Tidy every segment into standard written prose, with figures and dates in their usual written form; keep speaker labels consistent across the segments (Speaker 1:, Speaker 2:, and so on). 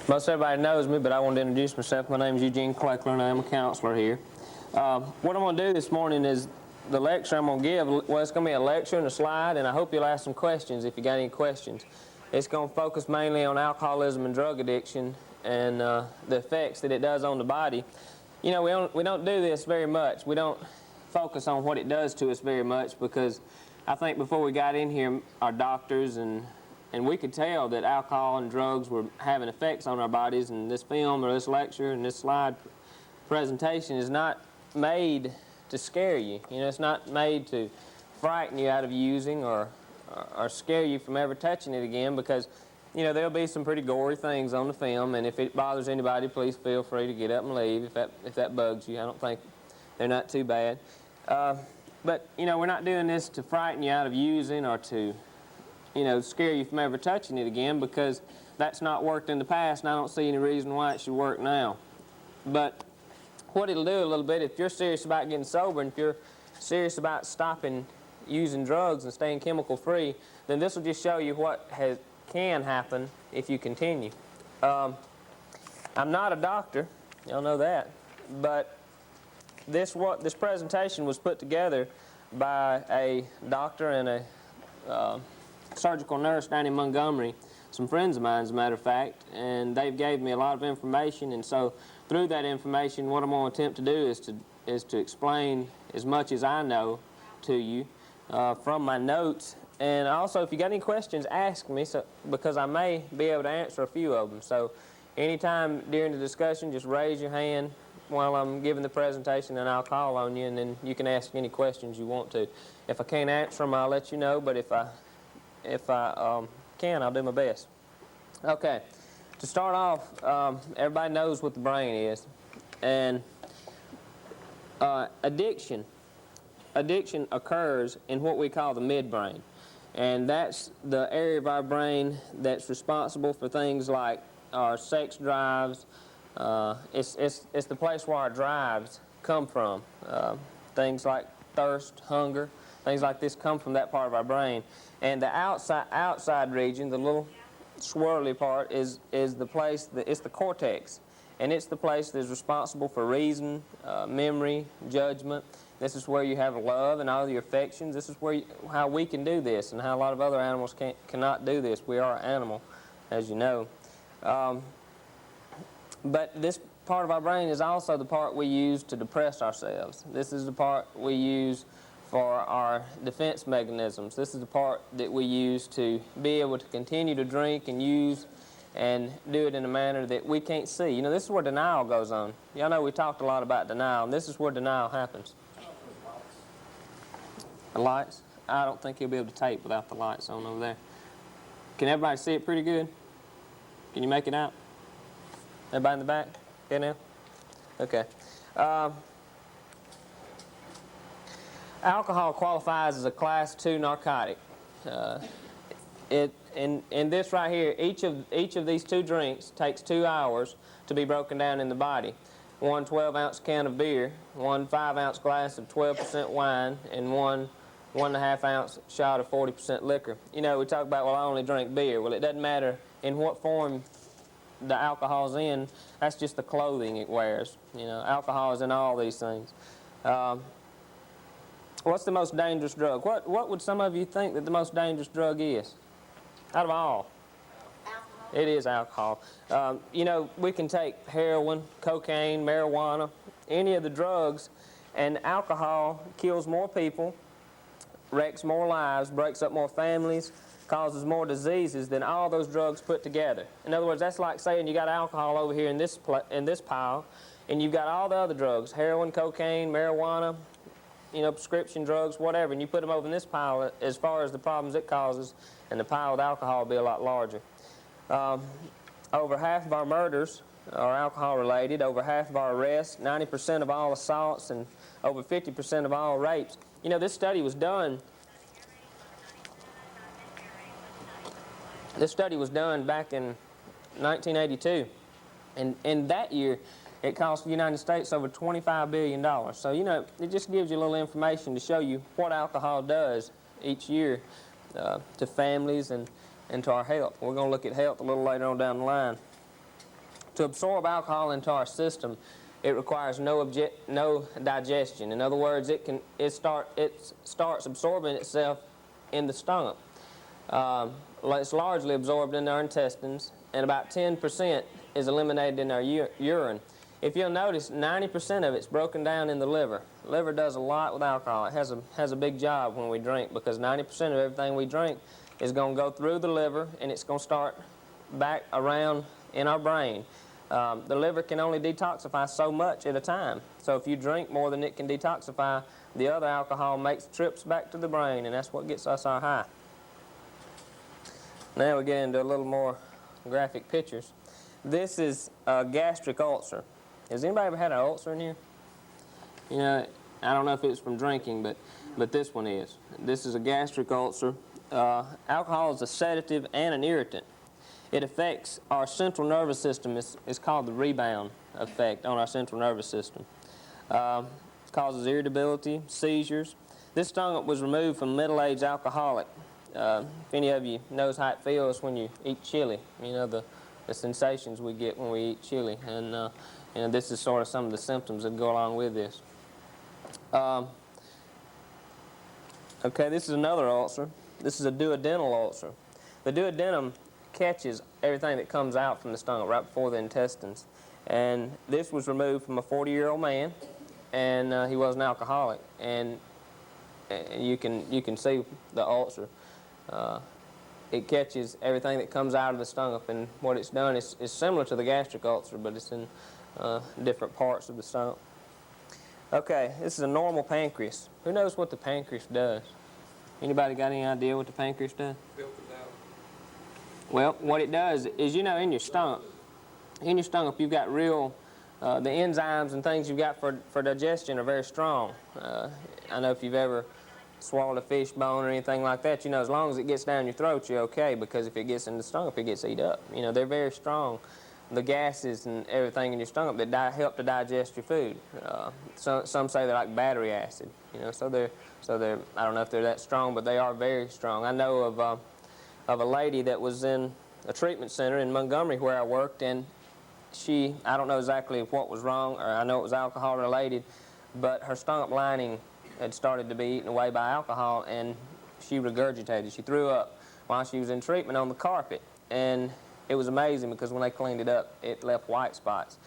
Speaker 1: Most everybody knows me, but I want to introduce myself. My name is Gene Cleckler, and I am a counselor here. What I'm going to do this morning is the lecture I'm going to give. Well, it's going to be a lecture and a slide, and I hope you'll ask some questions if you got any questions. It's going to focus mainly on alcoholism and drug addiction and the effects that it does on the body. You know, we don't do this very much. We don't focus on what it does to us very much because I think before we got in here, our doctors and we could tell that alcohol and drugs were having effects on our bodies, and this film or this lecture and this slide presentation is not made to scare you. You know, it's not made to frighten you out of using or scare you from ever touching it again, because, you know, there'll be some pretty gory things on the film, and if it bothers anybody, please feel free to get up and leave if that bugs you. I don't think they're not too bad. But, you know, we're not doing this to frighten you out of using or to, you know, scare you from ever touching it again, because that's not worked in the past, and I don't see any reason why it should work now. But what it'll do a little bit, if you're serious about getting sober and if you're serious about stopping using drugs and staying chemical free, then this will just show you what can happen if you continue. I'm not a doctor, y'all know that, but this presentation was put together by a doctor and a surgical nurse down in Montgomery, some friends of mine as a matter of fact, and they've gave me a lot of information, and so through that information what I'm going to attempt to do is to explain as much as I know to you from my notes. And also, if you got any questions, ask me, because I may be able to answer a few of them. So anytime during the discussion, just raise your hand while I'm giving the presentation, and I'll call on you, and then you can ask any questions you want to. If I can't answer them, I'll let you know, but if I can, I'll do my best. Okay, to start off, everybody knows what the brain is, and addiction occurs in what we call the midbrain, and that's the area of our brain that's responsible for things like our sex drives. It's the place where our drives come from. Things like thirst, hunger, things like this come from that part of our brain. And the outside region, the little swirly part, is the place it's the cortex, and it's the place that's responsible for reason, memory, judgment. This is where you have love and all your affections. This is where how we can do this, and how a lot of other animals cannot do this. We are an animal, as you know. But this part of our brain is also the part we use to depress ourselves. This is the part we use for our defense mechanisms. This is the part that we use to be able to continue to drink and use and do it in a manner that we can't see. You know, this is where denial goes on. Y'all know we talked a lot about denial, and this is where denial happens. The lights? I don't think you'll be able to tape without the lights on over there. Can everybody see it pretty good? Can you make it out? Everybody in the back? Okay now? Okay. Alcohol qualifies as a Class II narcotic. In this right here, each of these two drinks takes 2 hours to be broken down in the body. One 12-ounce can of beer, one 5-ounce glass of 12% wine, and one 1.5-ounce shot of 40% liquor. You know, we talk about, well, I only drink beer. Well, it doesn't matter in what form the alcohol's in. That's just the clothing it wears. You know, alcohol is in all these things. What's the most dangerous drug? What would some of you think that the most dangerous drug is? Out of all?
Speaker 2: Alcohol.
Speaker 1: It is alcohol. You know, we can take heroin, cocaine, marijuana, any of the drugs, and alcohol kills more people, wrecks more lives, breaks up more families, causes more diseases than all those drugs put together. In other words, that's like saying you got alcohol over here in this pile, and you've got all the other drugs, heroin, cocaine, marijuana, you know, prescription drugs, whatever, and you put them over in this pile as far as the problems it causes, and the pile with alcohol will be a lot larger. Over half of our murders are alcohol related, over half of our arrests, 90% of all assaults, and over 50% of all rapes. You know, this study was done back in 1982, and in that year it cost the United States over $25 billion. So, you know, it just gives you a little information to show you what alcohol does each year to families and to our health. We're going to look at health a little later on down the line. To absorb alcohol into our system, it requires no digestion. In other words, it starts absorbing itself in the stomach. It's largely absorbed in our intestines, and about 10% is eliminated in our urine. If you'll notice, 90% of it's broken down in the liver. The liver does a lot with alcohol. It has a big job when we drink, because 90% of everything we drink is going to go through the liver, and it's going to start back around in our brain. The liver can only detoxify so much at a time. So if you drink more than it can detoxify, the other alcohol makes trips back to the brain, and that's what gets us our high. Now we get into a little more graphic pictures. This is a gastric ulcer. Has anybody ever had an ulcer in here? You know, I don't know if it's from drinking, but this one is. This is a gastric ulcer. Alcohol is a sedative and an irritant. It affects our central nervous system. It's called the rebound effect on our central nervous system. It causes irritability, seizures. This stomach was removed from middle-aged alcoholic. If any of you knows how it feels when you eat chili, you know, the sensations we get when we eat chili. And this is sort of some of the symptoms that go along with this. Okay, this is another ulcer. This is a duodenal ulcer. The duodenum catches everything that comes out from the stomach right before the intestines. And this was removed from a 40-year-old man, and he was an alcoholic. And you can see the ulcer. It catches everything that comes out of the stomach, and what it's done is similar to the gastric ulcer, but it's in different parts of the stomach. Okay, this is a normal pancreas. Who knows what the pancreas does? Anybody got any idea what the pancreas does?
Speaker 2: Filters out.
Speaker 1: Well, what it does is, you know, in your stomach, you've got real, the enzymes and things you've got for digestion are very strong. I know if you've ever swallowed a fish bone or anything like that, you know, as long as it gets down your throat, you're okay, because if it gets in the stomach, it gets eaten up. You know, they're very strong. The gases and everything in your stomach that help to digest your food. Some say they're like battery acid. You know, so they're I don't know if they're that strong, but they are very strong. I know of a lady that was in a treatment center in Montgomery where I worked, and I don't know exactly what was wrong, or I know it was alcohol related, but her stomach lining had started to be eaten away by alcohol, and she regurgitated. She threw up while she was in treatment on the carpet, and it was amazing because when they cleaned it up, it left white spots.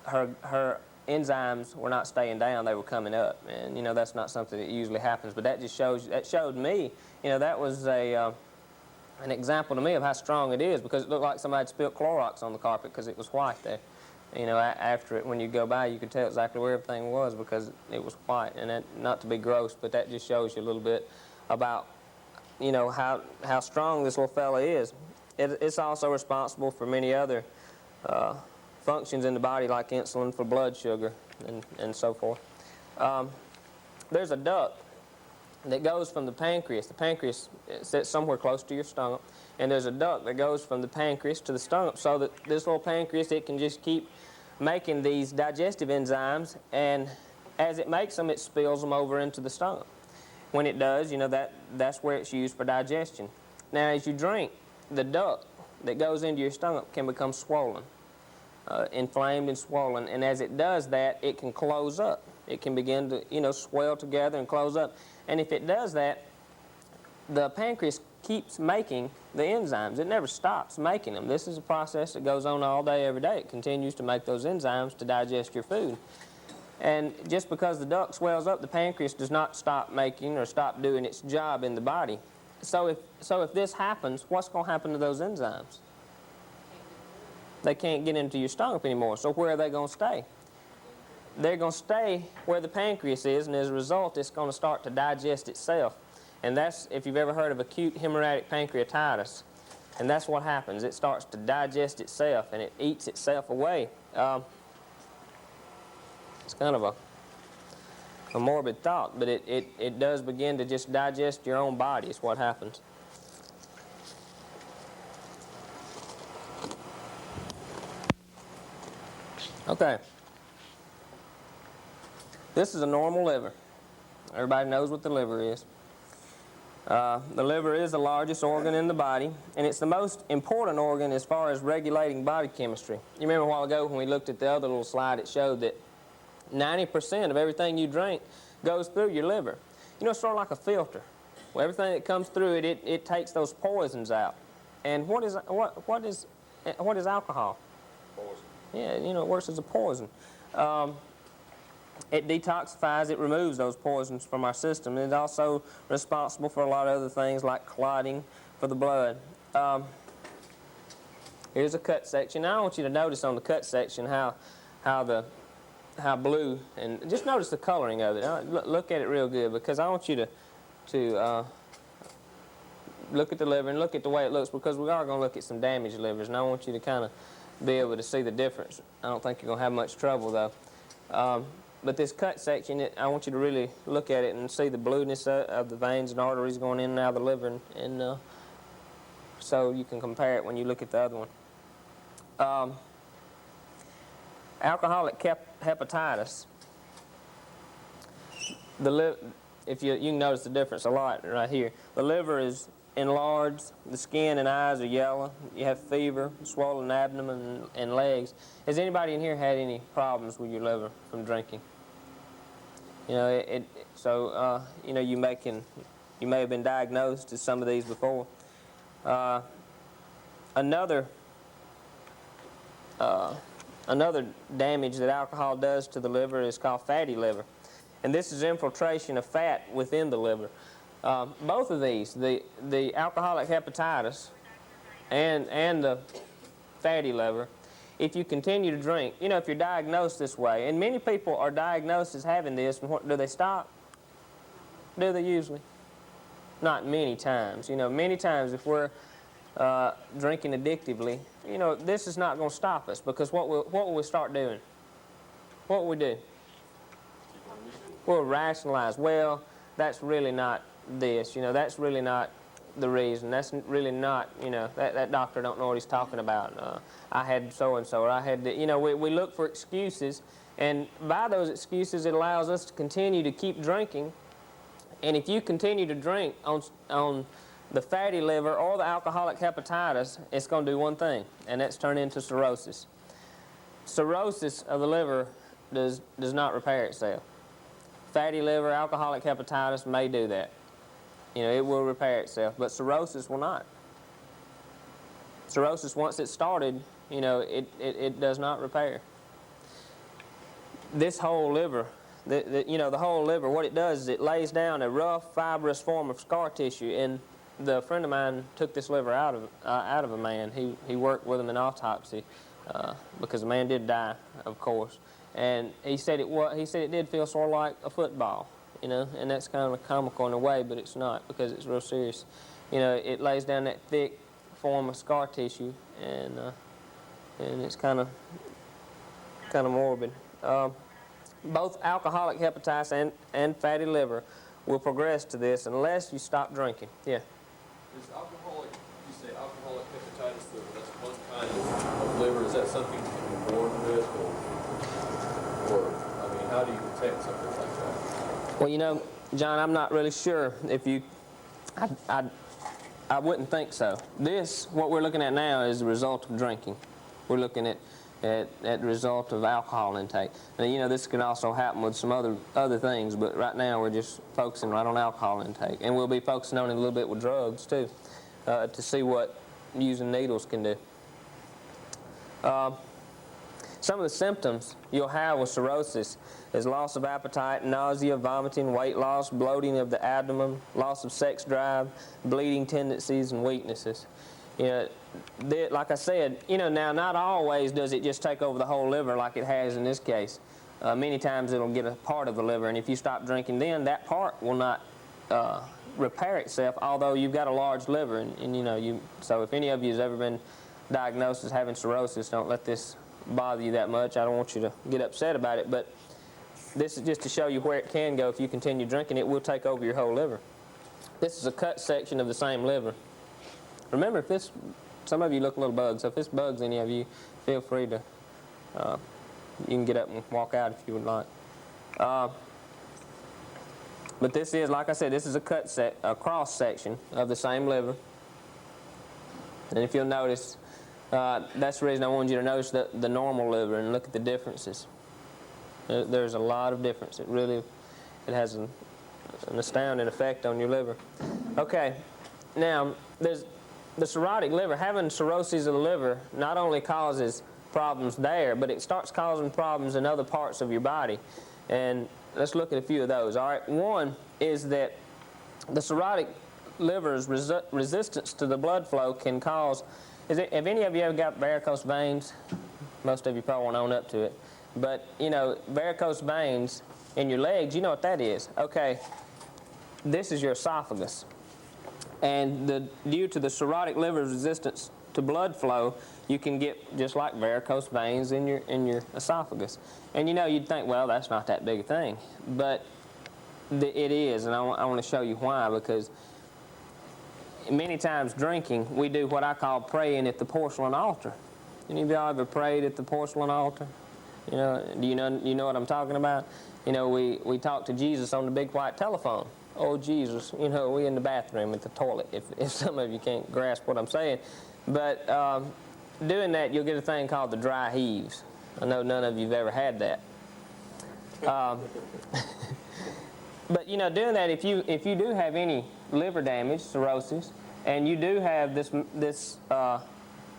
Speaker 1: Her enzymes were not staying down, they were coming up, and you know, that's not something that usually happens, but that showed me, you know, that was an example to me of how strong it is, because it looked like somebody had spilled Clorox on the carpet because it was white there. You know, after it, when you go by, you could tell exactly where everything was because it was white. And that, not to be gross, but that just shows you a little bit about, you know, how strong this little fella is. It's also responsible for many other functions in the body, like insulin for blood sugar and so forth. There's a duct that goes from the pancreas. The pancreas sits somewhere close to your stomach, and there's a duct that goes from the pancreas to the stomach, so that this little pancreas, it can just keep making these digestive enzymes, and as it makes them, it spills them over into the stomach. When it does, you know, that's where it's used for digestion. Now, as you drink, the duct that goes into your stomach can become swollen, inflamed and swollen, and as it does that, it can close up. It can begin to, you know, swell together and close up. And if it does that, the pancreas keeps making the enzymes. It never stops making them. This is a process that goes on all day, every day. It continues to make those enzymes to digest your food. And just because the duct swells up, the pancreas does not stop making or stop doing its job in the body. So if this happens, what's going to happen to those enzymes? They can't get into your stomach anymore. So where are they going to stay? They're going to stay where the pancreas is, and as a result, it's going to start to digest itself. And that's, if you've ever heard of acute hemorrhagic pancreatitis, and that's what happens. It starts to digest itself, and it eats itself away. It's kind of a morbid thought, but it does begin to just digest your own body is what happens. Okay. This is a normal liver. Everybody knows what the liver is. The liver is the largest organ in the body, and it's the most important organ as far as regulating body chemistry. You remember a while ago when we looked at the other little slide, it showed that 90% of everything you drink goes through your liver. You know, it's sort of like a filter. Well, everything that comes through it, it takes those poisons out. And what is alcohol?
Speaker 2: Poison.
Speaker 1: Yeah, you know, it works as a poison. It detoxifies, it removes those poisons from our system. It's also responsible for a lot of other things like clotting for the blood. Here's a cut section. Now I want you to notice on the cut section how blue, and just notice the coloring of it. Look at it real good, because I want you to look at the liver and look at the way it looks, because we are going to look at some damaged livers, and I want you to kind of be able to see the difference. I don't think you're going to have much trouble though. But this cut section, I want you to really look at it and see the blueness of the veins and arteries going in and out of the liver, and so you can compare it when you look at the other one. Alcoholic hepatitis. If you can notice the difference a lot right here. The liver is enlarged, the skin and eyes are yellow, you have fever, swollen abdomen, and legs. Has anybody in here had any problems with your liver from drinking? You know, you know, you may have been diagnosed as some of these before. Another damage that alcohol does to the liver is called fatty liver, and this is infiltration of fat within the liver. Both of these, the alcoholic hepatitis and the fatty liver, if you continue to drink, you know, if you're diagnosed this way, and many people are diagnosed as having this, and what, do they stop? Do they usually? Not many times. You know, many times if we're drinking addictively, you know, this is not going to stop us, because what will we start doing? What will we do? We'll rationalize, well, that's really not this, you know, that's really not the reason, that's really not, you know, that doctor don't know what he's talking about. I had so-and-so, or I had, you know, we look for excuses, and by those excuses it allows us to continue to keep drinking. And if you continue to drink on the fatty liver or the alcoholic hepatitis, it's going to do one thing, and that's turn into cirrhosis. Cirrhosis of the liver does not repair itself. Fatty liver, alcoholic hepatitis may do that. You know, it will repair itself, but cirrhosis will not. Cirrhosis, once it's started, you know, it does not repair. This whole liver, you know, the whole liver, what it does is it lays down a rough, fibrous form of scar tissue. And a friend of mine took this liver out of a man. He worked with him in autopsy because the man did die, of course. And he said it did feel sort of like a football, you know, and that's kind of comical in a way, but it's not, because it's real serious. You know, it lays down that thick form of scar tissue, and it's kind of morbid. Both alcoholic hepatitis and fatty liver will progress to this unless you stop drinking. Yeah.
Speaker 2: Is alcoholic, you say alcoholic hepatitis liver, that's one kind of liver, is that something you can be born with, or I mean, how do you detect something like that?
Speaker 1: Well, you know, John, I'm not really sure if you, I wouldn't think so. What we're looking at now is the result of drinking. We're looking at the result of alcohol intake. And you know, this can also happen with some other things, but right now we're just focusing right on alcohol intake. And we'll be focusing on it a little bit with drugs too, to see what using needles can do. Some of the symptoms you'll have with cirrhosis is loss of appetite, nausea, vomiting, weight loss, bloating of the abdomen, loss of sex drive, bleeding tendencies, and weaknesses. You know, like I said, you know, now not always does it just take over the whole liver like it has in this case. Many times it'll get a part of the liver, and if you stop drinking then, that part will not repair itself, although you've got a large liver. And you know, so if any of you has ever been diagnosed as having cirrhosis, don't let this bother you that much. I don't want you to get upset about it, but this is just to show you where it can go if you continue drinking. It will take over your whole liver. This is a cut section of the same liver. Remember, some of you look a little bugged, so if this bugs any of you, feel free to, you can get up and walk out if you would like. But this is, like I said, this is a cross section of the same liver. And if you'll notice, that's the reason I wanted you to notice the normal liver and look at the differences. There's a lot of difference. It has an astounding effect on your liver. Okay, now there's the cirrhotic liver. Having cirrhosis of the liver not only causes problems there, but it starts causing problems in other parts of your body. And let's look at a few of those. All right, one is that the cirrhotic liver's resistance to the blood flow can cause. Have any of you ever got varicose veins? Most of you probably won't own up to it. But, you know, varicose veins in your legs, you know what that is. Okay, this is your esophagus. And due to the cirrhotic liver's resistance to blood flow, you can get just like varicose veins in your esophagus. And you know, you'd think, well, that's not that big a thing. But it is, and I want to show you why, because many times drinking, we do what I call praying at the porcelain altar. Any of y'all ever prayed at the porcelain altar? You know, you know what I'm talking about? You know, we talk to Jesus on the big white telephone. Oh, Jesus, you know, we in the bathroom at the toilet, if some of you can't grasp what I'm saying. But doing that, you'll get a thing called the dry heaves. I know none of you have ever had that. But, you know, doing that, if you do have any liver damage, cirrhosis, and you do have this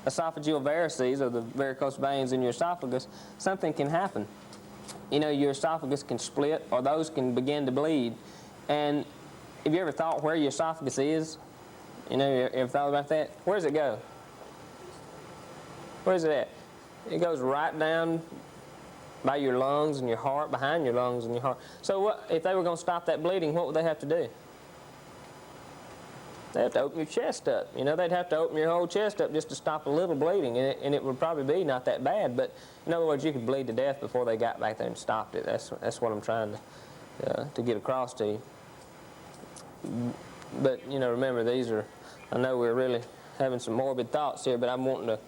Speaker 1: esophageal varices, or the varicose veins in your esophagus, something can happen. You know, your esophagus can split, or those can begin to bleed. And have you ever thought where your esophagus is? You know, you ever thought about that? Where does it go? Where is it at? It goes right down by your lungs and your heart, behind your lungs and your heart. So what, if they were going to stop that bleeding, what would they have to do? They have to open your chest up. You know, they'd have to open your whole chest up just to stop a little bleeding, and it would probably be not that bad. But in other words, you could bleed to death before they got back there and stopped it. That's what I'm trying to get across to you. But you know, remember, these are. I know we're really having some morbid thoughts here, but I'm wanting to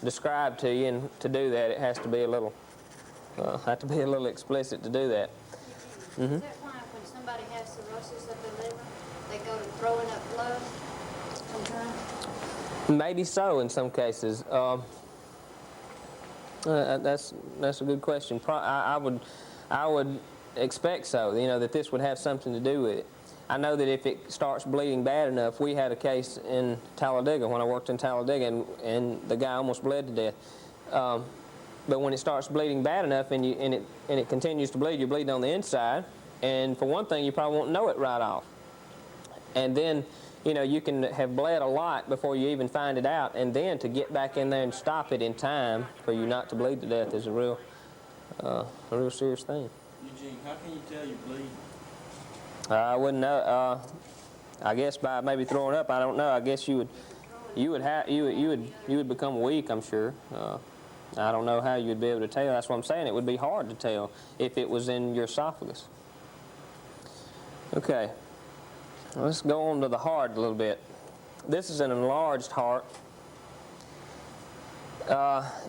Speaker 1: describe to you, and to do that, it has to be a little explicit to do that.
Speaker 3: Is that why when somebody has cirrhosis of the liver, they go to throwing up blood sometimes?
Speaker 1: Maybe so in some cases. That's a good question. I would expect so. You know, that this would have something to do with it. I know that if it starts bleeding bad enough, we had a case in Talladega when I worked in Talladega, and the guy almost bled to death. But when it starts bleeding bad enough and it continues to bleed, you're bleeding on the inside, and for one thing, you probably won't know it right off. And then, you know, you can have bled a lot before you even find it out, and then to get back in there and stop it in time for you not to bleed to death is a real serious thing.
Speaker 4: Eugene, how can you tell you're bleeding?
Speaker 1: I wouldn't know. I guess by maybe throwing up. I don't know. I guess you would become weak, I'm sure. I don't know how you'd be able to tell. That's what I'm saying. It would be hard to tell if it was in your esophagus. Okay. Let's go on to the heart a little bit. This is an enlarged heart.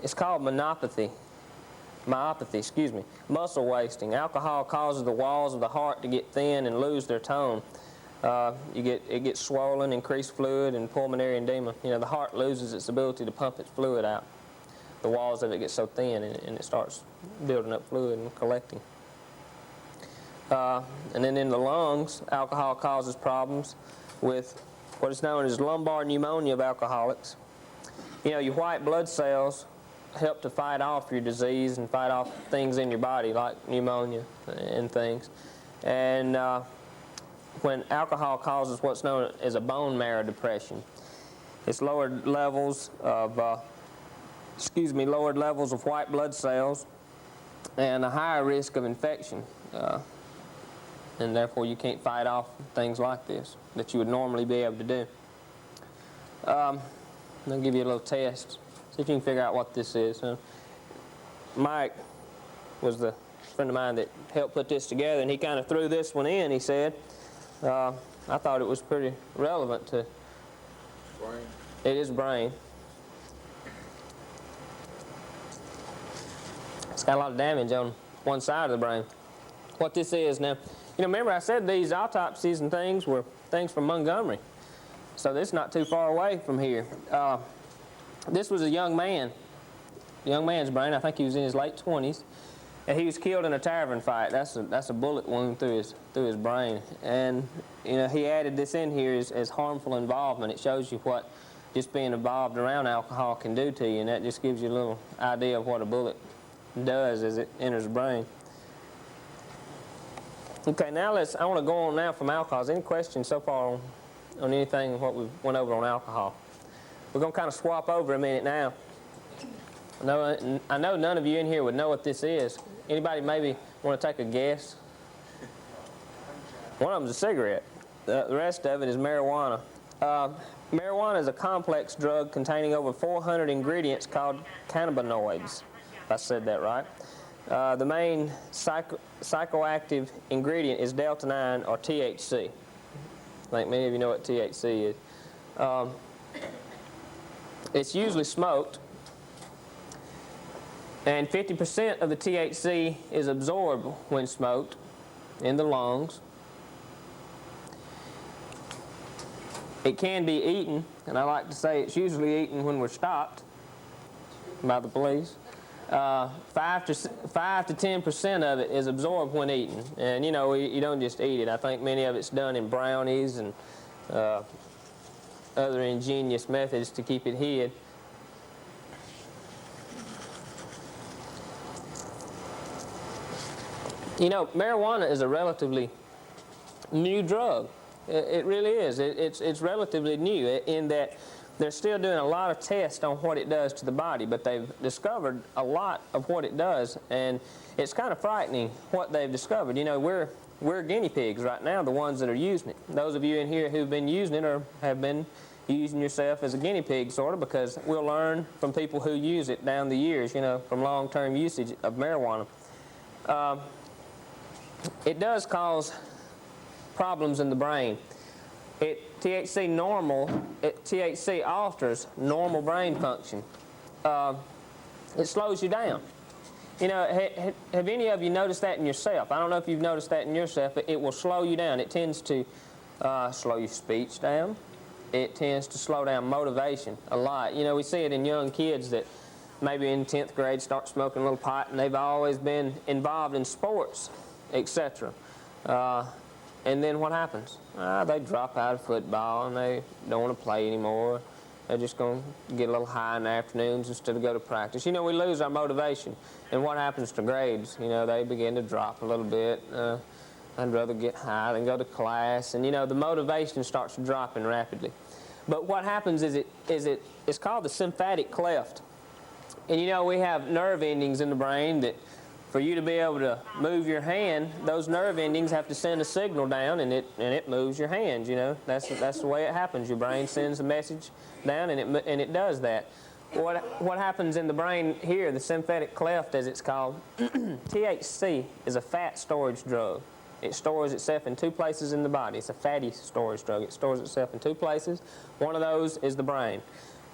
Speaker 1: It's called myopathy, muscle wasting. Alcohol causes the walls of the heart to get thin and lose their tone. It gets swollen, increased fluid, and pulmonary edema. You know, the heart loses its ability to pump its fluid out. The walls of it get so thin, and it starts building up fluid and collecting. And then in the lungs, alcohol causes problems with what is known as lumbar pneumonia of alcoholics. You know, your white blood cells help to fight off your disease and fight off things in your body like pneumonia and things. And when alcohol causes what's known as a bone marrow depression, it's lowered levels of white blood cells and a higher risk of infection. And therefore you can't fight off things like this that you would normally be able to do. I'll give you a little test. See if you can figure out what this is. Mike was the friend of mine that helped put this together, and he kind of threw this one in, he said. I thought it was pretty relevant to...
Speaker 2: Brain.
Speaker 1: It is brain. It's got a lot of damage on one side of the brain. What this is now, remember I said these autopsies and things were things from Montgomery. So this is not too far away from here. This was a young man's brain. I think he was in his late 20s. And he was killed in a tavern fight. That's a bullet wound through his brain. And he added this in here as harmful involvement. It shows you what just being involved around alcohol can do to you, and that just gives you a little idea of what a bullet does as it enters the brain. Okay, now I want to go on now from alcohol. Any questions so far on anything what we went over on alcohol? We're going to kind of swap over a minute now. I know none of you in here would know what this is. Anybody maybe want to take a guess? One of them is a cigarette. The rest of it is marijuana. Marijuana is a complex drug containing over 400 ingredients called cannabinoids, if I said that right. The main psychoactive ingredient is delta-9 or THC. I think many of you know what THC is. It's usually smoked, and 50% of the THC is absorbed when smoked in the lungs. It can be eaten, and I like to say it's usually eaten when we're stopped by the police. 5 to 10% of it is absorbed when eaten, and you don't just eat it. I think many of it's done in brownies and other ingenious methods to keep it hid. Marijuana is a relatively new drug. It really is. It's relatively new in that they're still doing a lot of tests on what it does to the body, but they've discovered a lot of what it does, and it's kind of frightening what they've discovered. We're guinea pigs right now, the ones that are using it. Those of you in here who've been using it or have been using yourself as a guinea pig, sort of, because we'll learn from people who use it down the years, from long-term usage of marijuana. It does cause problems in the brain. THC alters normal brain function. It slows you down. Have any of you noticed that in yourself? I don't know if you've noticed that in yourself, but it will slow you down. It tends to slow your speech down. It tends to slow down motivation a lot. We see it in young kids that maybe in 10th grade start smoking a little pot, and they've always been involved in sports, etc. And then what happens? They drop out of football and they don't want to play anymore. They're just going to get a little high in the afternoons instead of go to practice. We lose our motivation. And what happens to grades? They begin to drop a little bit. I'd rather get high than go to class. And the motivation starts dropping rapidly. But what happens is it's called the sympathetic cleft. And we have nerve endings in the brain that for you to be able to move your hand, those nerve endings have to send a signal down, and it moves your hands. That's the way it happens. Your brain sends a message down, and it does that. What happens in the brain here, the sympathetic cleft, as it's called, THC is a fat storage drug. It stores itself in 2 places in the body. It's a fatty storage drug. It stores itself in 2 places. One of those is the brain.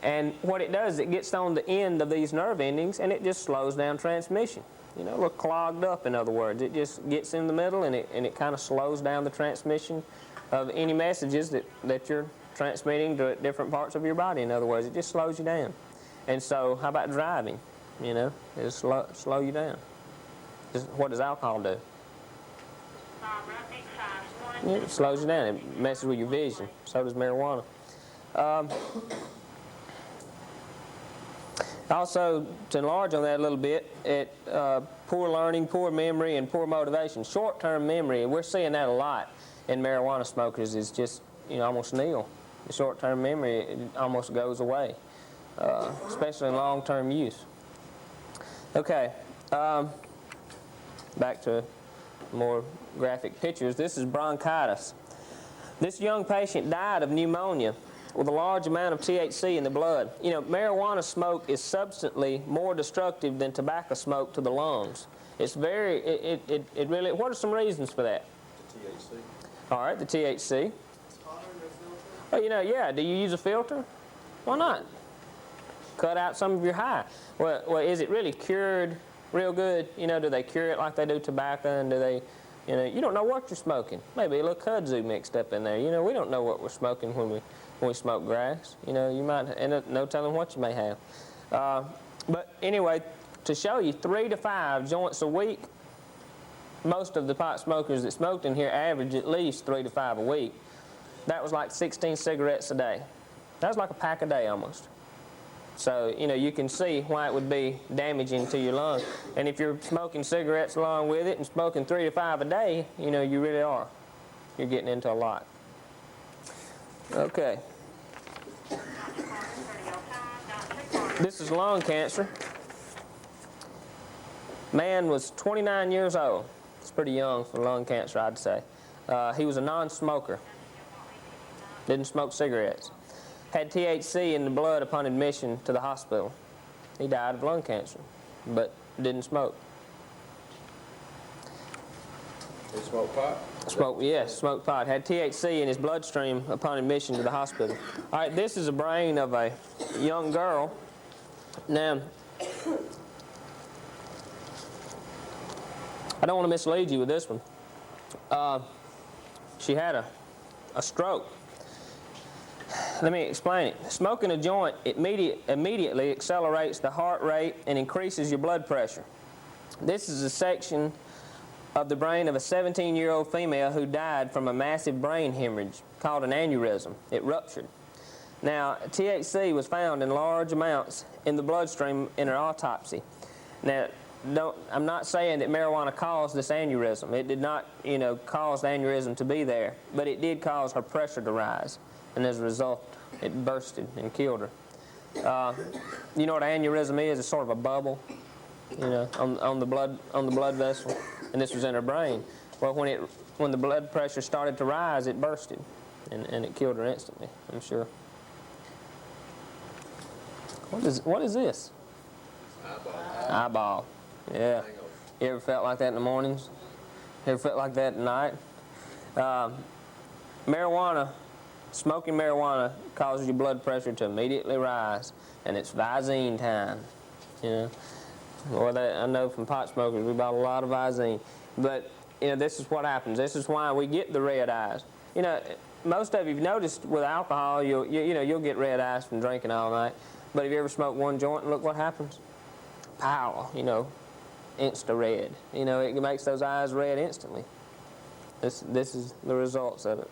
Speaker 1: And what it does is it gets on the end of these nerve endings, and it just slows down transmission. A little clogged up, in other words. It just gets in the middle, and it kind of slows down the transmission of any messages that you're transmitting to different parts of your body. In other words, it just slows you down. And so, how about driving? It'll slow you down. What does alcohol do? It slows you down. It messes with your vision. So does marijuana. Also, to enlarge on that a little bit, poor learning, poor memory, and poor motivation. Short-term memory, we're seeing that a lot in marijuana smokers, is just almost nil. The short-term memory, it almost goes away, especially in long-term use. Okay, back to more graphic pictures. This is bronchitis. This young patient died of pneumonia with a large amount of THC in the blood. Marijuana smoke is substantially more destructive than tobacco smoke to the lungs. It's very, it really, what are some reasons for that?
Speaker 2: The THC.
Speaker 1: All right, the THC. Oh, yeah, do you use a filter? Why not? Cut out some of your high. Well, is it really cured real good? Do they cure it like they do tobacco, and do they, You know, you don't know what you're smoking. Maybe a little kudzu mixed up in there. You know, we don't know what we're smoking when we smoke grass. You know, you might end up no telling what you may have. But anyway, to show you 3 to 5 joints a week, most of the pot smokers that smoked in here average at least 3 to 5 a week. That was like 16 cigarettes a day. That was like a pack a day almost. So, you know, you can see why it would be damaging to your lungs. And if you're smoking cigarettes along with it and smoking 3 to 5 a day, you know, you really are. You're getting into a lot. Okay. This is lung cancer. Man was 29 years old. It's pretty young for lung cancer, I'd say. He was a non-smoker. Didn't smoke cigarettes. Had THC in the blood upon admission to the hospital. He died of lung cancer, but didn't smoke.
Speaker 2: He smoked pot?
Speaker 1: Smoked pot. Had THC in his bloodstream upon admission to the hospital. All right, this is a brain of a young girl. Now, I don't want to mislead you with this one. She had a stroke. Let me explain it. Smoking a joint immediately accelerates the heart rate and increases your blood pressure. This is a section of the brain of a 17-year-old female who died from a massive brain hemorrhage called an aneurysm. It ruptured. Now, THC was found in large amounts in the bloodstream in her autopsy. Now, I'm not saying that marijuana caused this aneurysm. It did not, you know, cause the aneurysm to be there, but it did cause her pressure to rise. And as a result, it bursted and killed her. You know what an aneurysm is? It's sort of a bubble, you know, on the blood vessel, and this was in her brain. Well, when the blood pressure started to rise, it bursted, and it killed her instantly, I'm sure. What is this? Eyeball. Yeah. You ever felt like that in the mornings? Ever felt like that at night? Smoking marijuana causes your blood pressure to immediately rise, and it's Visine time, you know. Well, I know from pot smokers, we bought a lot of Visine. But, you know, this is what happens. This is why we get the red eyes. You know, most of you have noticed with alcohol, you'll get red eyes from drinking all night. But have you ever smoked one joint and look what happens? Pow, you know, insta-red. You know, it makes those eyes red instantly. This is the results of it.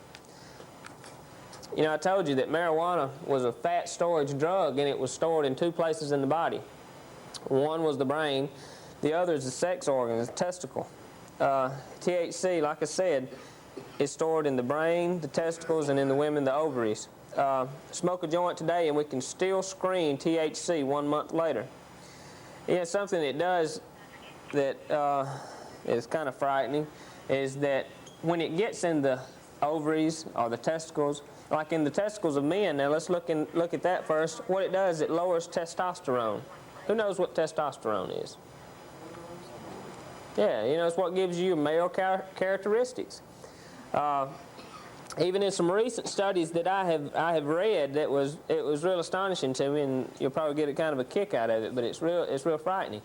Speaker 1: You know, I told you that marijuana was a fat storage drug, and it was stored in 2 places in the body. One was the brain, the other is the sex organ, the testicle. THC, like I said, is stored in the brain, the testicles, and in the women, the ovaries. Smoke a joint today, and we can still screen THC 1 month later. You know, something it does that is kind of frightening is that when it gets in the ovaries or the testicles, like in the testicles of men, now let's look at that first. What it does, it lowers testosterone. Who knows what testosterone is? Yeah, you know, it's what gives you male characteristics. Even in some recent studies that I have read, it was real astonishing to me, and you'll probably get a kind of a kick out of it, but it's real frightening.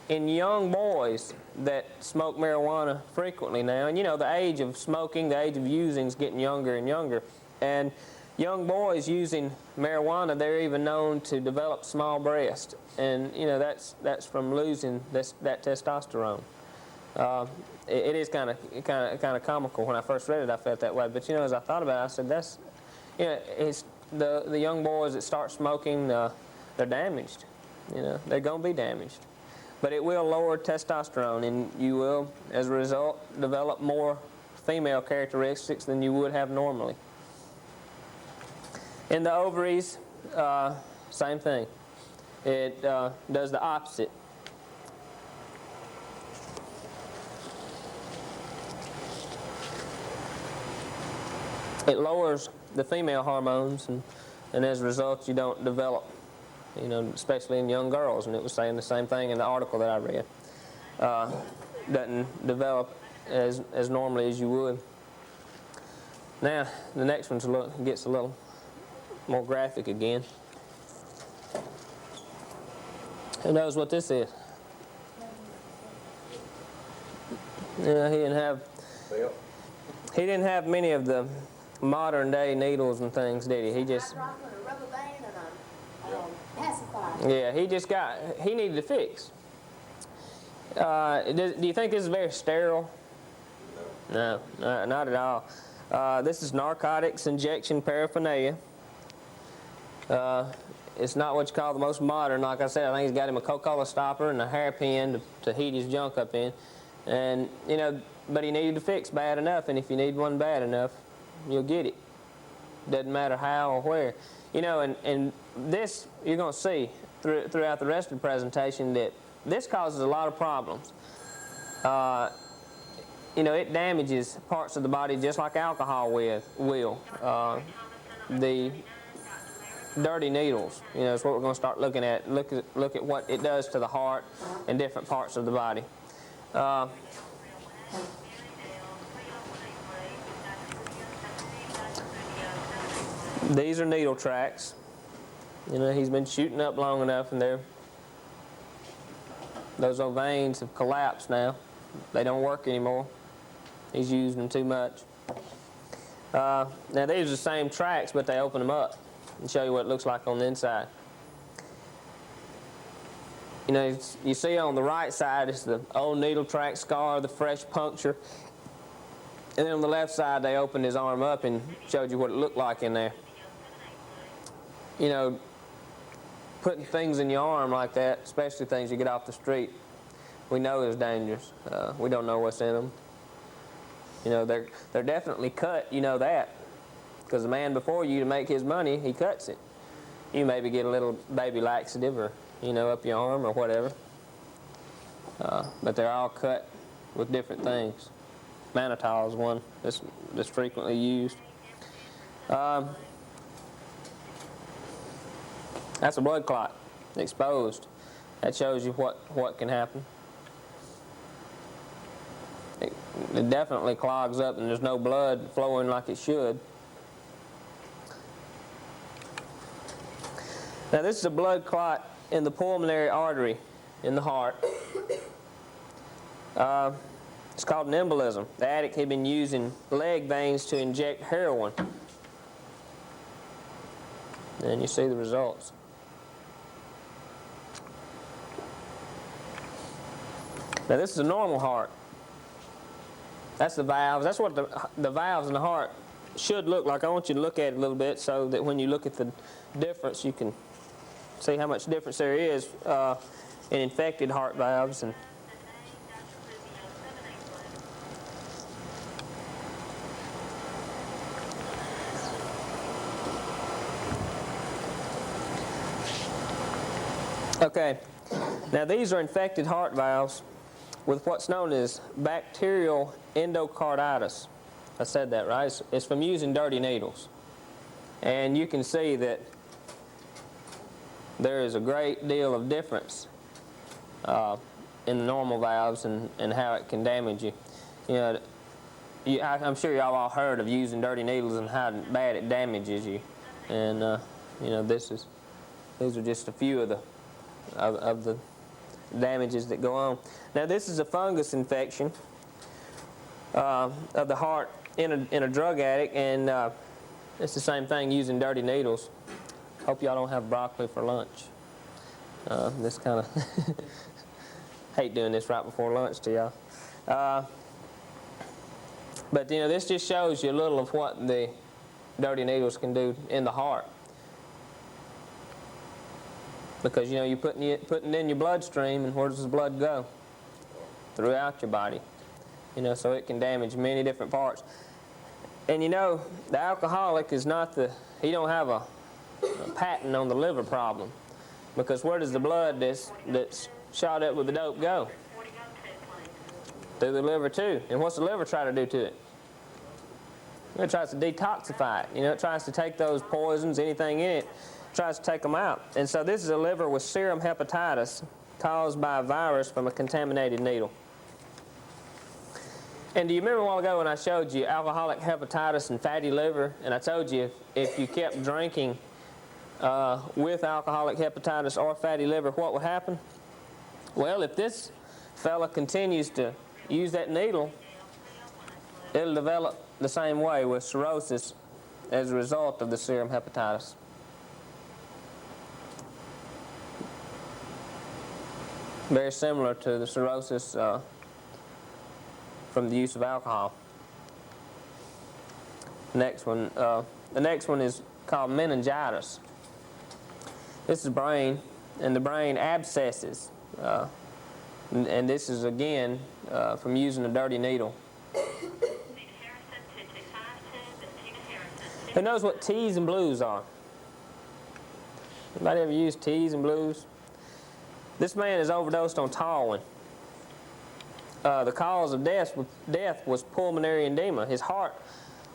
Speaker 1: In young boys that smoke marijuana frequently now, and you know, the age of smoking, the age of using is getting younger and younger, and young boys using marijuana, they're even known to develop small breasts, and you know, that's from losing that testosterone. It is kind of comical. When I first read it, I felt that way. But you know, as I thought about it, I said, that's, you know, it's the young boys that start smoking, they're damaged. You know, they're going to be damaged. But it will lower testosterone, and you will, as a result, develop more female characteristics than you would have normally. In the ovaries, same thing. It does the opposite. It lowers the female hormones, and as a result, you don't develop, you know, especially in young girls. And it was saying the same thing in the article that I read. Doesn't develop as normally as you would. Now, the next one gets a little more graphic again. Who knows what this is? Yeah, he didn't have
Speaker 2: belt?
Speaker 1: He didn't have many of the modern day needles and things, did he? He just,
Speaker 5: A rubber band and a pacifier.
Speaker 1: yeah, he needed to fix. Do you think this is very sterile? No, not at all. This is narcotics injection paraphernalia. It's not what you call the most modern. Like I said, I think he's got him a Coca-Cola stopper and a hairpin to heat his junk up in. And, you know, but he needed to fix bad enough, and if you need one bad enough, you'll get it. Doesn't matter how or where. You know, and this, you're going to see throughout the rest of the presentation that this causes a lot of problems. You know, it damages parts of the body just like alcohol will. The dirty needles, you know, is what we're going to start looking at. Look at what it does to the heart and different parts of the body. These are needle tracks. You know, he's been shooting up long enough, and those old veins have collapsed now. They don't work anymore. He's using them too much. Now these are the same tracks, but they open them up and show you what it looks like on the inside. You know, you see on the right side, it's the old needle track scar, the fresh puncture. And then on the left side, they opened his arm up and showed you what it looked like in there. You know, putting things in your arm like that, especially things you get off the street, we know is dangerous. We don't know what's in them. You know, they're definitely cut, you know that. Because the man before you, to make his money, he cuts it. You maybe get a little baby laxative or, you know, up your arm or whatever. But they're all cut with different things. Mannitol is one that's frequently used. That's a blood clot, exposed. That shows you what can happen. It definitely clogs up and there's no blood flowing like it should. Now this is a blood clot in the pulmonary artery in the heart. It's called an embolism. The addict had been using leg veins to inject heroin. And you see the results. Now this is a normal heart. That's the valves. That's what the valves in the heart should look like. I want you to look at it a little bit so that when you look at the difference, you can see how much difference there is in infected heart valves. And okay, now these are infected heart valves with what's known as bacterial endocarditis. I said that right. It's from using dirty needles. And you can see that there is a great deal of difference in the normal valves and how it can damage you. You know, I'm sure y'all all heard of using dirty needles and how bad it damages you. And you know, these are just a few of the damages that go on. Now this is a fungus infection of the heart in a drug addict, and it's the same thing using dirty needles. Hope y'all don't have broccoli for lunch. This kind of hate doing this right before lunch to y'all. But you know, this just shows you a little of what the dirty needles can do in the heart. Because you know, you're putting it in your bloodstream, and where does the blood go? Throughout your body. You know, so it can damage many different parts. And you know, the alcoholic is not he don't have a patent on the liver problem. Because where does the blood that's shot up with the dope go? Through the liver too. And what's the liver try to do to it? It tries to detoxify it. You know, it tries to take those poisons, anything in it, tries to take them out. And so this is a liver with serum hepatitis caused by a virus from a contaminated needle. And do you remember a while ago when I showed you alcoholic hepatitis and fatty liver? And I told you if you kept drinking with alcoholic hepatitis or fatty liver, what would happen? Well, if this fella continues to use that needle, It'll develop the same way with cirrhosis as a result of the serum hepatitis. Very similar to the cirrhosis from the use of alcohol. The next one is called meningitis. This is brain, and the brain abscesses. And this is, again, from using a dirty needle. Who knows what T's and blues are? Anybody ever used T's and blues? This man is overdosed on toluene. The cause of death was pulmonary edema. His heart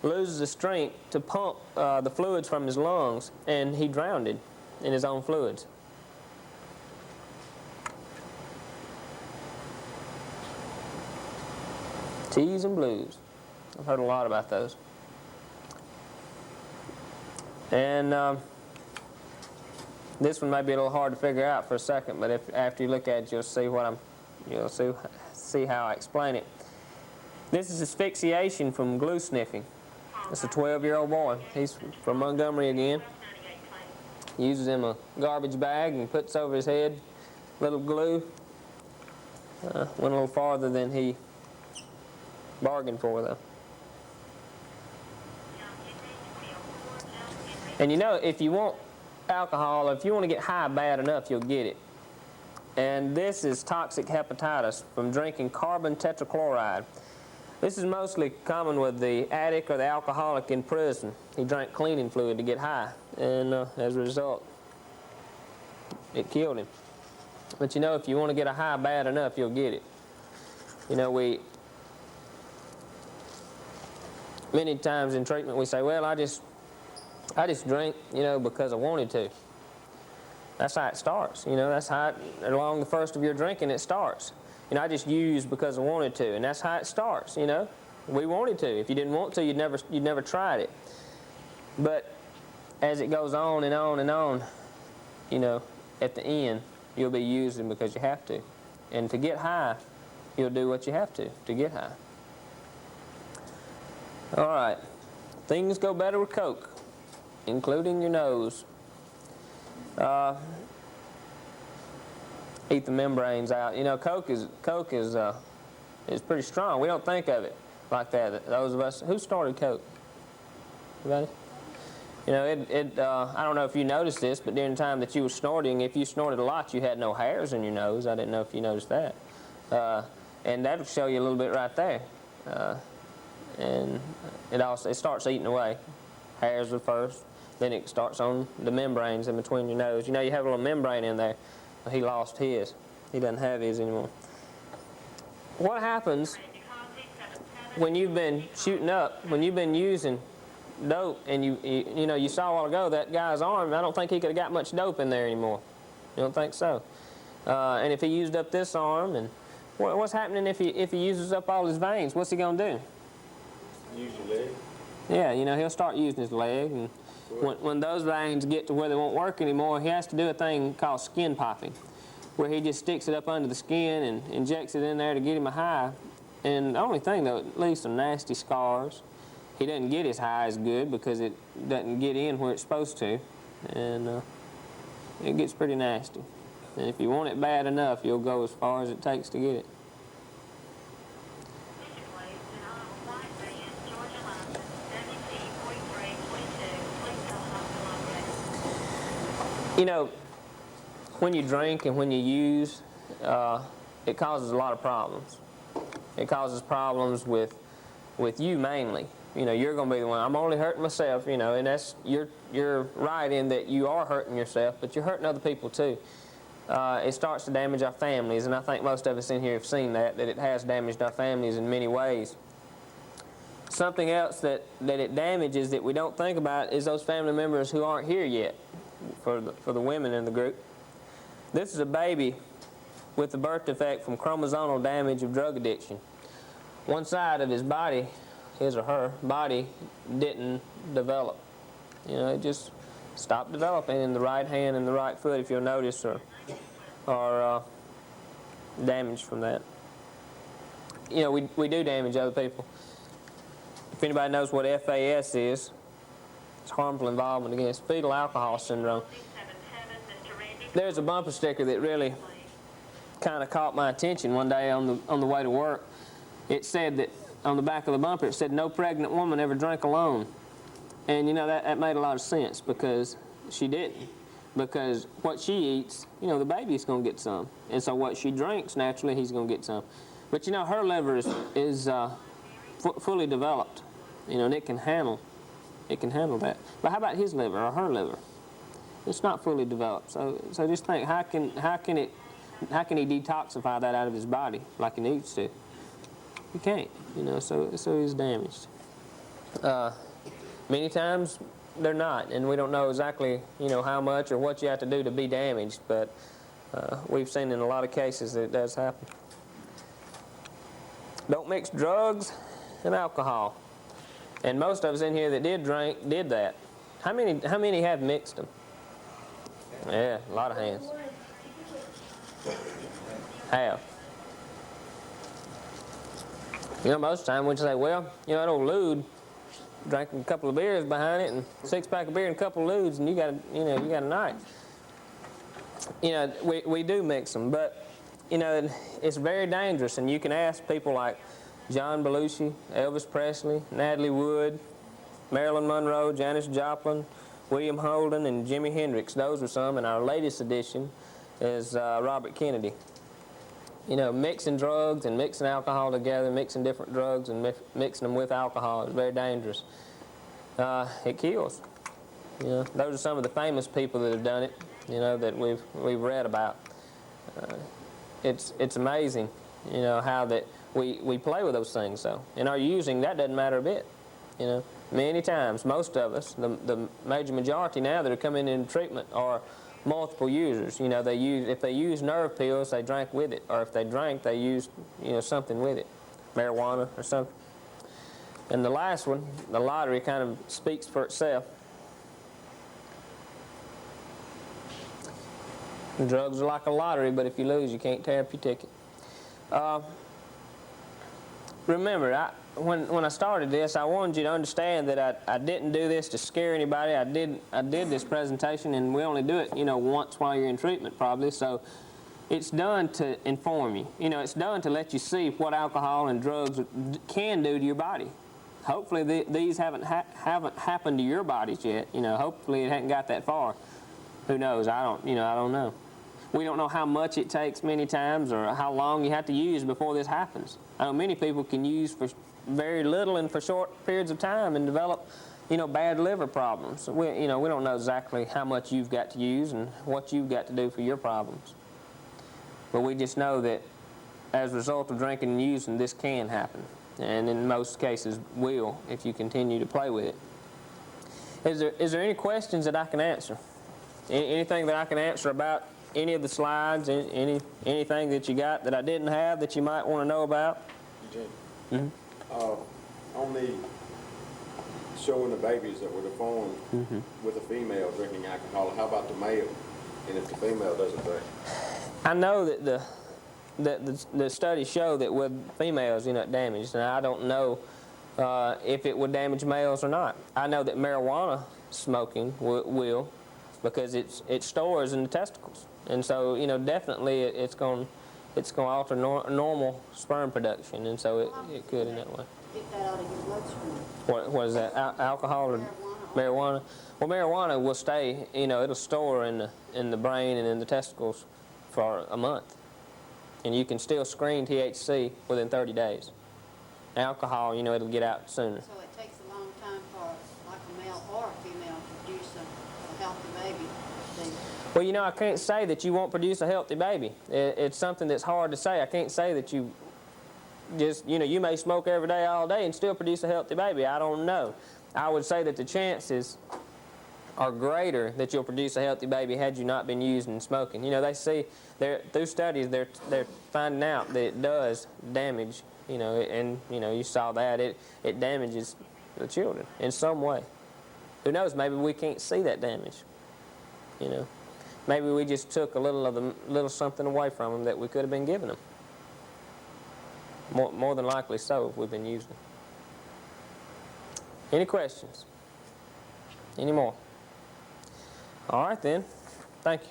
Speaker 1: loses the strength to pump the fluids from his lungs, and he drowned in his own fluids. T's and blues. I've heard a lot about those. And this one may be a little hard to figure out for a second, but after you look at it, you'll see how I explain it. This is asphyxiation from glue sniffing. It's a 12-year-old boy. He's from Montgomery again. He uses him a garbage bag and puts over his head a little glue. Went a little farther than he bargained for, though. And you know, if you want alcohol, if you want to get high bad enough, you'll get it. And this is toxic hepatitis from drinking carbon tetrachloride. This is mostly common with the addict or the alcoholic in prison. He drank cleaning fluid to get high, and as a result, it killed him. But you know, if you want to get a high bad enough, you'll get it. You know, many times in treatment we say, well, I just drink, you know, because I wanted to. That's how it starts. You know, that's how along the first of your drinking it starts. You know, I just used because I wanted to, and that's how it starts. You know, we wanted to. If you didn't want to, you'd never tried it. But as it goes on and on and on, you know, at the end you'll be using because you have to, and to get high, you'll do what you have to get high. All right, things go better with Coke, including your nose. Eat the membranes out. You know, Coke is pretty strong. We don't think of it like that. Those of us who started Coke. Anybody? You know, I don't know if you noticed this, but during the time that you were snorting, if you snorted a lot, you had no hairs in your nose. I didn't know if you noticed that. And that'll show you a little bit right there. And it starts eating away. Hairs at first. Then it starts on the membranes in between your nose. You know, you have a little membrane in there. Well, he lost his. He doesn't have his anymore. What happens when you've been shooting up, when you've been using dope, and you know, you saw a while ago that guy's arm, I don't think he could have got much dope in there anymore. You don't think so? And if he used up this arm, and what's happening if he uses up all his veins? What's he going to do?
Speaker 4: Use your leg.
Speaker 1: Yeah, you know, he'll start using his leg, and when those veins get to where they won't work anymore, he has to do a thing called skin popping, where he just sticks it up under the skin and injects it in there to get him a high. And the only thing, though, it leaves some nasty scars. He doesn't get his high as good because it doesn't get in where it's supposed to, and it gets pretty nasty. And if you want it bad enough, you'll go as far as it takes to get it. You know, when you drink and when you use, it causes a lot of problems. It causes problems with you mainly. You know, you're going to be the one. I'm only hurting myself, you know, and that's you're right in that you are hurting yourself, but you're hurting other people too. It starts to damage our families, and I think most of us in here have seen that it has damaged our families in many ways. Something else that it damages that we don't think about is those family members who aren't here yet. For the women in the group. This is a baby with a birth defect from chromosomal damage of drug addiction. One side of his body, his or her body, didn't develop. You know, it just stopped developing in the right hand and the right foot, if you'll notice, or damage from that. You know, we do damage other people. If anybody knows what FAS is, it's harmful involvement against fetal alcohol syndrome. There's a bumper sticker that really kind of caught my attention one day on the way to work. It said that on the back of the bumper, it said, "No pregnant woman ever drank alone." And you know, that made a lot of sense, because she didn't. Because what she eats, you know, the baby's going to get some. And so what she drinks, naturally, he's going to get some. But you know, her liver is fully developed, you know, and it can handle that. But how about his liver or her liver? It's not fully developed. So just think, how can he detoxify that out of his body like he needs to? He can't, you know. So he's damaged. Many times they're not, and we don't know exactly, you know, how much or what you have to do to be damaged. But we've seen in a lot of cases that it does happen. Don't mix drugs and alcohol. And most of us in here that did drink did that. How many have mixed them? Yeah, a lot of hands. Have. You know, most of the time we'd say, well, you know, that old lewd drank a couple of beers behind it, and a six-pack of beer and a couple of lewds, and you got a night. You know, we do mix them, but you know, it's very dangerous. And you can ask people like John Belushi, Elvis Presley, Natalie Wood, Marilyn Monroe, Janis Joplin, William Holden, and Jimi Hendrix. Those were some, and our latest addition is Robert Kennedy. You know, mixing drugs and mixing alcohol together, mixing different drugs and mixing them with alcohol is very dangerous. It kills. You know, those are some of the famous people that have done it, you know, that we've read about. It's amazing, you know, how that we play with those things, though. In our using, that doesn't matter a bit, you know. Many times, most of us, the major majority now that are coming into treatment are multiple users. You know, if they use nerve pills, they drank with it, or if they drank, they used, you know, something with it, marijuana or something. And the last one, the lottery, kind of speaks for itself. Drugs are like a lottery, but if you lose, you can't tear up your ticket. Remember, when I started this, I wanted you to understand that I didn't do this to scare anybody. I did this presentation, and we only do it, you know, once while you're in treatment, probably. So it's done to inform you. You know, it's done to let you see what alcohol and drugs can do to your body. Hopefully, these haven't happened to your bodies yet. You know, hopefully it hasn't got that far. Who knows? I don't know. We don't know how much it takes many times, or how long you have to use before this happens. I know many people can use for very little and for short periods of time and develop, you know, bad liver problems. We don't know exactly how much you've got to use and what you've got to do for your problems. But we just know that as a result of drinking and using, this can happen. And in most cases will, if you continue to play with it. Is there any questions that I can answer? Anything that I can answer about any of the slides, anything that you got that I didn't have that you might want to know about?
Speaker 4: Eugene, on the showing the babies that were deformed with a female drinking alcohol, how about the male? And if the female doesn't drink?
Speaker 1: I know that the studies show that with females, you know, it damaged, and I don't know if it would damage males or not. I know that marijuana smoking will, because it stores in the testicles, and so, you know, definitely it's going to alter normal sperm production, and so it could in that way.
Speaker 3: Get that out of your bloodstream.
Speaker 1: What is that? Alcohol or marijuana? Well, marijuana will stay. You know, it'll store in the brain and in the testicles for a month, and you can still screen THC within 30 days. Alcohol, you know, it'll get out sooner.
Speaker 3: So it takes a long time for like a male or a female to produce a healthy baby.
Speaker 1: Well, you know, I can't say that you won't produce a healthy baby. It's something that's hard to say. I can't say that you just, you know, you may smoke every day, all day, and still produce a healthy baby. I don't know. I would say that the chances are greater that you'll produce a healthy baby had you not been using and smoking. You know, they see, through studies, they're finding out that it does damage, you know, and, you know, you saw that. It damages the children in some way. Who knows, maybe we can't see that damage, you know. Maybe we just took a little something away from them that we could have been giving them. More than likely so if we've been using. Any questions? Any more? All right then. Thank you.